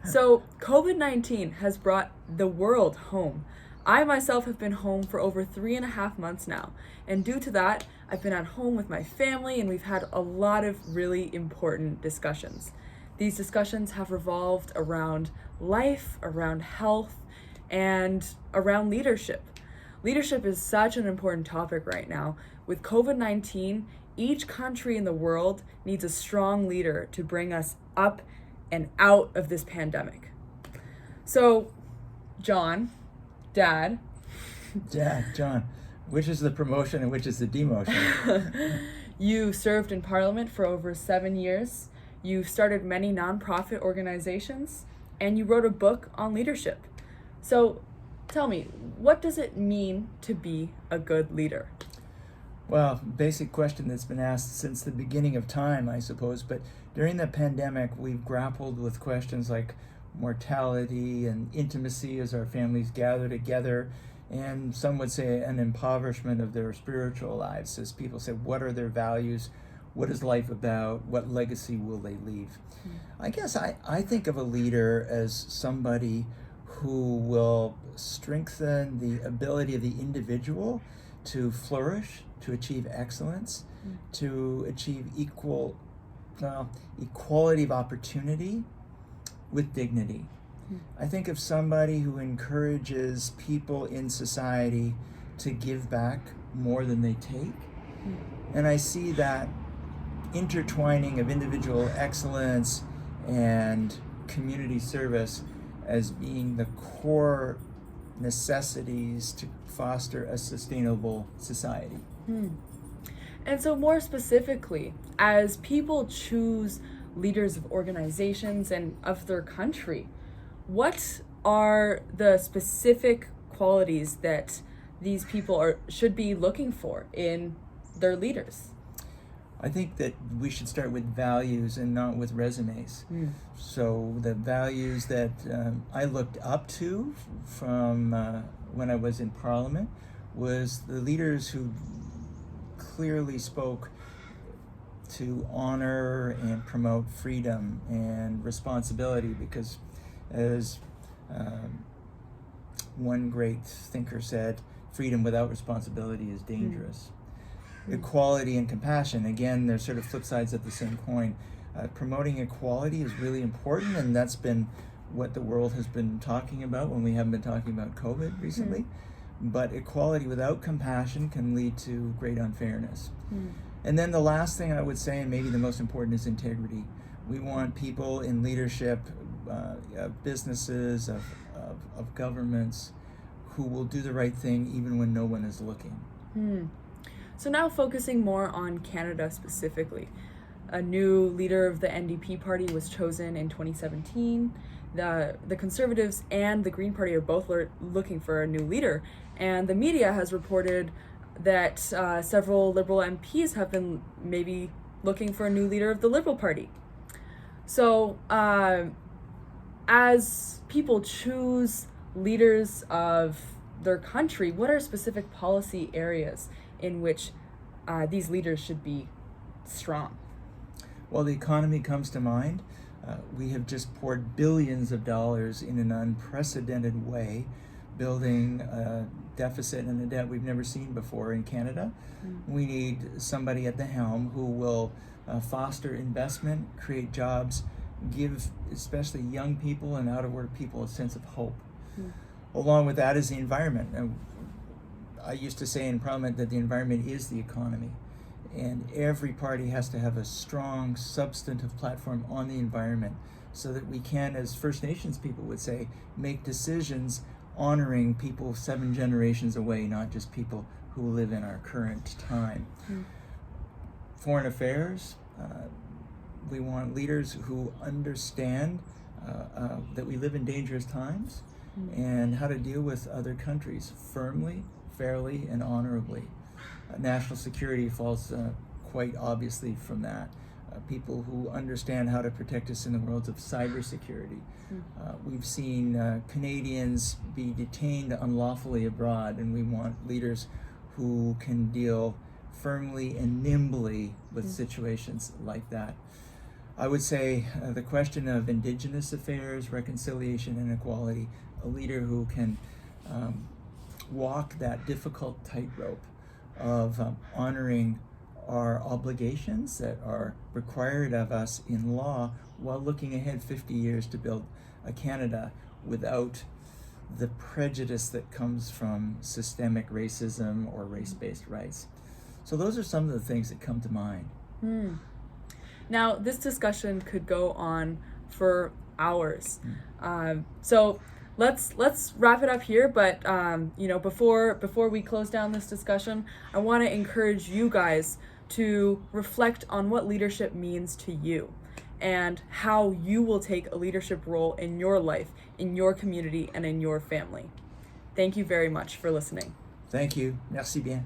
So, COVID-19 has brought the world home. I myself have been home for over 3.5 months now, and due to that, I've been at home with my family and we've had a lot of really important discussions. These discussions have revolved around life, around health, and around leadership. Leadership is such an important topic right now. With COVID-19, each country in the world needs a strong leader to bring us up and out of this pandemic. So, John, Dad, John, which is the promotion and which is the demotion? you served in Parliament for over 7 years. You started many nonprofit organizations, and you wrote a book on leadership. So, tell me, what does it mean to be a good leader? Well, basic question that's been asked since the beginning of time, I suppose. But during the pandemic, we've grappled with questions like mortality and intimacy as our families gather together, and some would say an impoverishment of their spiritual lives as people say, what are their values? What is life about? What legacy will they leave? I guess I think of a leader as somebody who will strengthen the ability of the individual to flourish, to achieve excellence, to achieve equality of opportunity with dignity. I think of somebody who encourages people in society to give back more than they take. And I see that intertwining of individual excellence and community service as being the core necessities to foster a sustainable society. And so, more specifically, as people choose leaders of organizations and of their country, what are the specific qualities that these people should be looking for in their leaders? I think that we should start with values and not with resumes. So the values that I looked up to from when I was in Parliament was the leaders who clearly spoke to honor and promote freedom and responsibility, because as one great thinker said, freedom without responsibility is dangerous. Equality and compassion, again, they're sort of flip sides of the same coin. Promoting equality is really important, and that's been what the world has been talking about when we haven't been talking about COVID recently. But equality without compassion can lead to great unfairness. And then the last thing I would say, and maybe the most important, is integrity. We want people in leadership, of businesses, of governments, who will do the right thing even when no one is looking. So now focusing more on Canada specifically. A new leader of the NDP party was chosen in 2017. The Conservatives and the Green Party are both looking for a new leader. And the media has reported that several Liberal MPs have been maybe looking for a new leader of the Liberal Party. So as people choose leaders of their country, what are specific policy areas in which these leaders should be strong? Well, the economy comes to mind. We have just poured billions of dollars in an unprecedented way, building a deficit and a debt we've never seen before in Canada. We need somebody at the helm who will foster investment, create jobs, give especially young people and out-of-work people a sense of hope. Along with that is the environment. I used to say in Parliament that the environment is the economy, and every party has to have a strong substantive platform on the environment so that we can, as First Nations people would say, make decisions honoring people 7 generations away, not just people who live in our current time. Foreign affairs, we want leaders who understand that we live in dangerous times and how to deal with other countries firmly, fairly, and honorably. National security falls quite obviously from that. People who understand how to protect us in the world of cybersecurity. We've seen Canadians be detained unlawfully abroad, and we want leaders who can deal firmly and nimbly with situations like that. I would say the question of Indigenous affairs, reconciliation, and equality, a leader who can walk that difficult tightrope of honoring our obligations that are required of us in law while looking ahead 50 years to build a Canada without the prejudice that comes from systemic racism or race-based rights. So those are some of the things that come to mind. Now, this discussion could go on for hours. So let's wrap it up here. But before we close down this discussion, I want to encourage you guys to reflect on what leadership means to you and how you will take a leadership role in your life, in your community, and in your family. Thank you very much for listening. Thank you. Merci bien.